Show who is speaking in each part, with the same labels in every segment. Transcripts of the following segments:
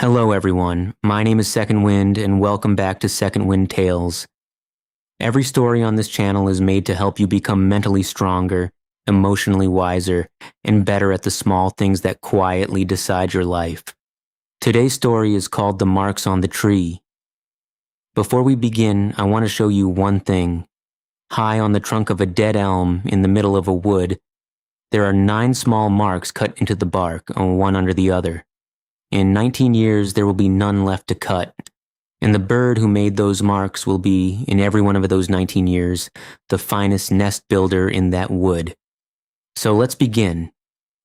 Speaker 1: Hello everyone, my name is Second Wind and welcome back to Second Wind Tales. Every story on this channel is made to help you become mentally stronger, emotionally wiser, and better at the small things that quietly decide your life. Today's story is called The Marks on the Tree. Before we begin, I want to show you one thing. High on the trunk of a dead elm in the middle of a wood, there are 9 small marks cut into the bark, one under the other. In 19 years, there will be none left to cut, and the bird who made those marks will be, in every one of those 19 years, the finest nest builder in that wood. So let's begin.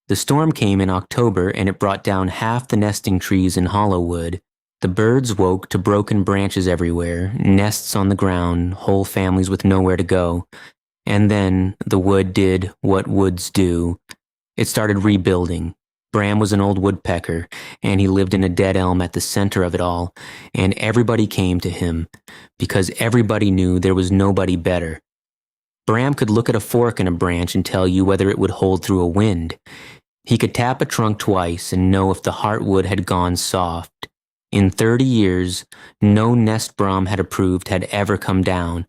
Speaker 1: The storm came in October and it brought down half the nesting trees in Hollowood. The birds woke to broken branches everywhere, nests on the ground, whole families with nowhere to go. And then the wood did what woods do. It started rebuilding. Bram was an old woodpecker, and he lived in a dead elm at the center of it all, and everybody came to him, because everybody knew there was nobody better. Bram could look at a fork in a branch and tell you whether it would hold through a wind. He could tap a trunk twice and know if the heartwood had gone soft. In 30 years, no nest Bram had approved had ever come down.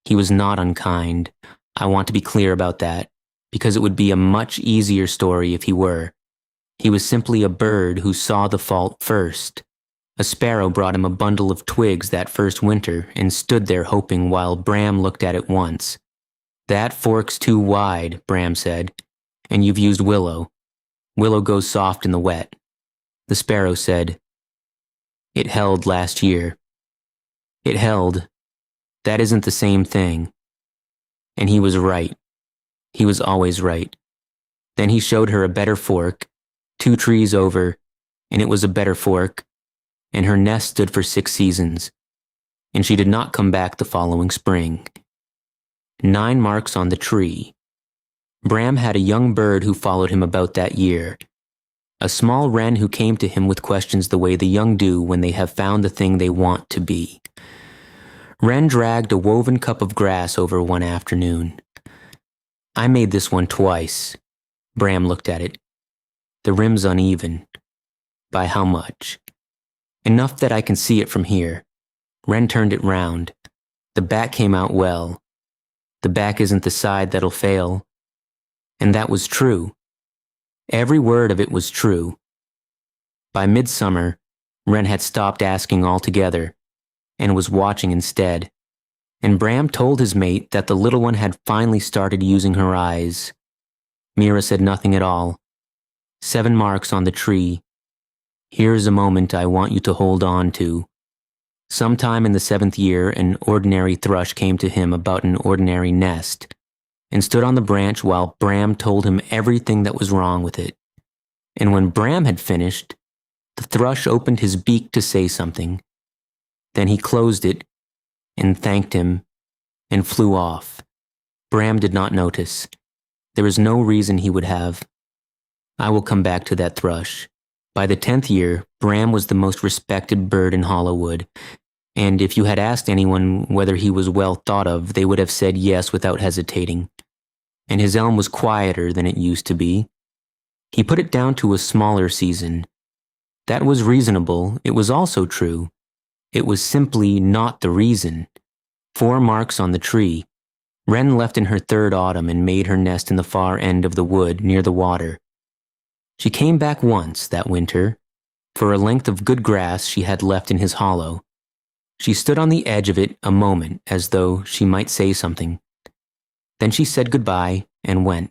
Speaker 1: He was not unkind. I want to be clear about that, because it would be a much easier story if he were. He was simply a bird who saw the fault first. A sparrow brought him a bundle of twigs that first winter and stood there hoping while Bram looked at it once. "That fork's too wide," Bram said, "and you've used willow. Willow goes soft in the wet." The sparrow said, "It held last year." "It held. That isn't the same thing." And he was right. He was always right. Then he showed her a better fork, 2 trees over, and it was a better fork, and her nest stood for 6 seasons, and she did not come back the following spring. 9 marks on the tree. Bram had a young bird who followed him about that year, a small wren who came to him with questions the way the young do when they have found the thing they want to be. Wren dragged a woven cup of grass over one afternoon. "I made this one twice." Bram looked at it. "The rim's uneven." "By how much?" "Enough that I can see it from here." Wren turned it round. "The back came out well." "The back isn't the side that'll fail." And that was true. Every word of it was true. By midsummer, Wren had stopped asking altogether and was watching instead. And Bram told his mate that the little one had finally started using her eyes. Mira said nothing at all. 7 marks on the tree. Here's a moment I want you to hold on to. Sometime in the 7th year, an ordinary thrush came to him about an ordinary nest, and stood on the branch while Bram told him everything that was wrong with it. And when Bram had finished, the thrush opened his beak to say something. Then he closed it, and thanked him, and flew off. Bram did not notice. There was no reason he would have. I will come back to that thrush. By the 10th year, Bram was the most respected bird in Hollowood, and if you had asked anyone whether he was well thought of, they would have said yes without hesitating. And his elm was quieter than it used to be. He put it down to a smaller season. That was reasonable. It was also true. It was simply not the reason. 4 marks on the tree. Wren left in her 3rd autumn and made her nest in the far end of the wood near the water. She came back once that winter, for a length of good grass she had left in his hollow. She stood on the edge of it a moment as though she might say something. Then she said goodbye and went.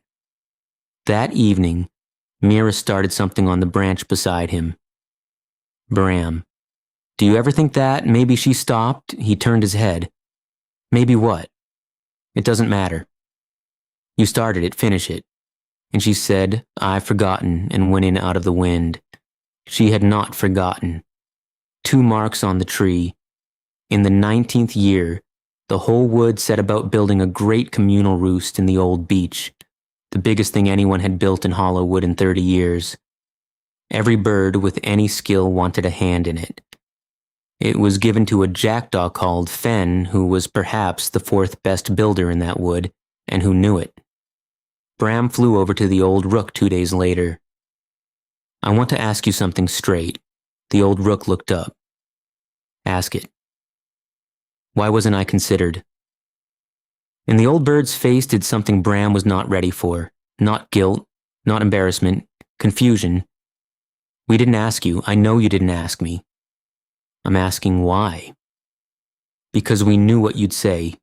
Speaker 1: That evening, Mira started something on the branch beside him. "Bram, do you ever think that maybe she stopped?" He turned his head. "Maybe what?" "It doesn't matter. You started it, finish it." And she said, "I've forgotten," and went in out of the wind. She had not forgotten. 2 marks on the tree. In the 19th year, the whole wood set about building a great communal roost in the old beech, the biggest thing anyone had built in Hollowood in 30 years. Every bird with any skill wanted a hand in it. It was given to a jackdaw called Fen, who was perhaps the 4th best builder in that wood, and who knew it. Bram flew over to the old rook 2 days later. "I want to ask you something straight. The old rook looked up. Ask it. Why wasn't I considered? In the old bird's face did something Bram was not ready for. Not guilt, not embarrassment, confusion. We didn't ask you. I know you didn't ask me. I'm asking why. Because we knew what you'd say.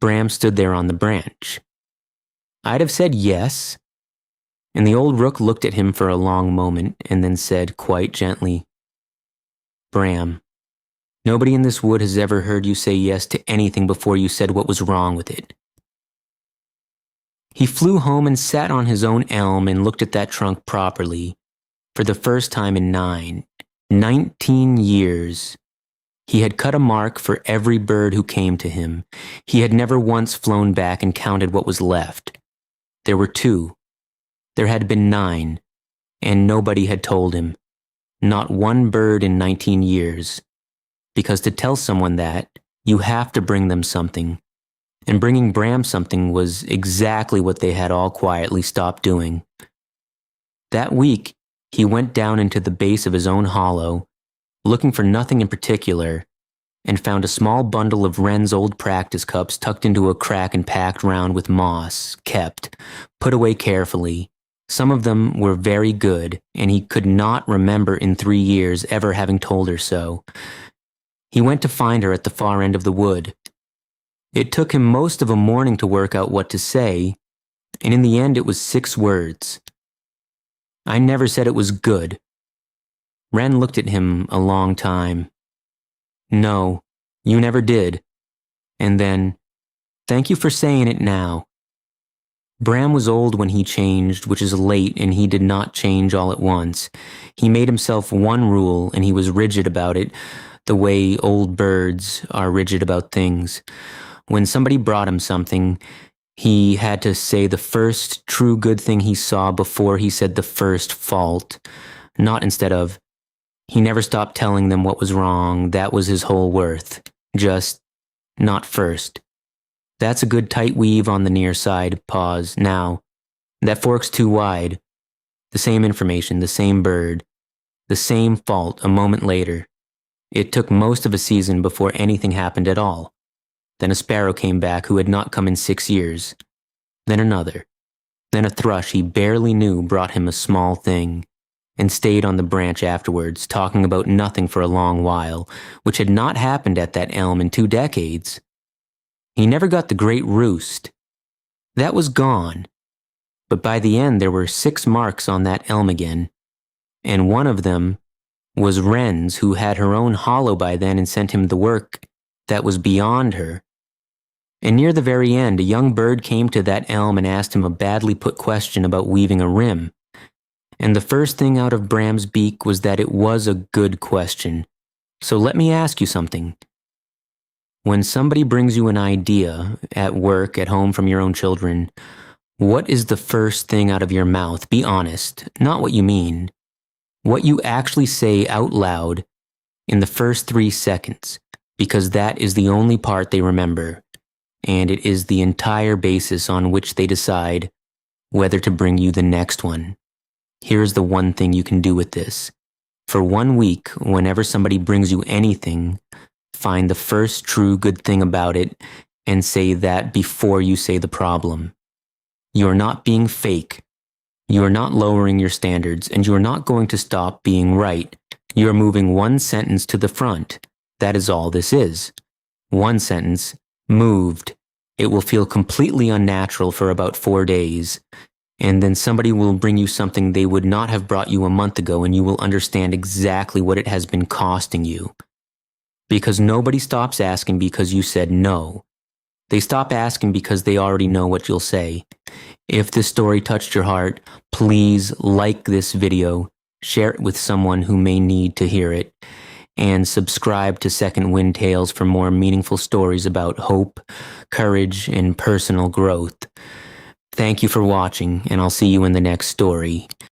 Speaker 1: Bram stood there on the branch. I'd have said yes. And the old rook looked at him for a long moment and then said quite gently, Bram, nobody in this wood has ever heard you say yes to anything before you said what was wrong with it. He flew home and sat on his own elm and looked at that trunk properly. For the first time in 19 years. He had cut a mark for every bird who came to him. He had never once flown back and counted what was left. There were 2. There had been 9, and nobody had told him. Not one bird in 19 years. Because to tell someone that, you have to bring them something. And bringing Bram something was exactly what they had all quietly stopped doing. That week, he went down into the base of his own hollow, looking for nothing in particular, and found a small bundle of Wren's old practice cups tucked into a crack and packed round with moss, kept, put away carefully. Some of them were very good, and he could not remember in 3 years ever having told her so. He went to find her at the far end of the wood. It took him most of a morning to work out what to say, and in the end it was 6 words. I never said it was good. Wren looked at him a long time. No, you never did. And then, thank you for saying it now. Bram was old when he changed, which is late, and he did not change all at once. He made himself one rule, and he was rigid about it, the way old birds are rigid about things. When somebody brought him something, he had to say the first true good thing he saw before he said the first fault, not instead of, he never stopped telling them what was wrong, that was his whole worth. Just, not first. That's a good tight weave on the near side, pause, now. That fork's too wide. The same information, the same bird, the same fault a moment later. It took most of a season before anything happened at all. Then a sparrow came back who had not come in 6 years. Then another. Then a thrush he barely knew brought him a small thing, and stayed on the branch afterwards, talking about nothing for a long while, which had not happened at that elm in 2 decades. He never got the great roost. That was gone. But by the end there were 6 marks on that elm again, and one of them was Wren's, who had her own hollow by then and sent him the work that was beyond her. And near the very end, a young bird came to that elm and asked him a badly put question about weaving a rim. And the first thing out of Bram's beak was that it was a good question. So let me ask you something. When somebody brings you an idea, at work, at home from your own children, what is the first thing out of your mouth? Be honest, not what you mean. What you actually say out loud in the first 3 seconds, because that is the only part they remember, and it is the entire basis on which they decide whether to bring you the next one. Here's the one thing you can do with this. For 1 week, whenever somebody brings you anything, find the first true good thing about it and say that before you say the problem. You are not being fake. You are not lowering your standards, and you are not going to stop being right. You are moving 1 sentence to the front. That is all this is. 1 sentence, moved. It will feel completely unnatural for about 4 days. And then somebody will bring you something they would not have brought you a month ago, and you will understand exactly what it has been costing you. Because nobody stops asking because you said no. They stop asking because they already know what you'll say. If this story touched your heart, please like this video, share it with someone who may need to hear it, and subscribe to Second Wind Tales for more meaningful stories about hope, courage, and personal growth. Thank you for watching, and I'll see you in the next story.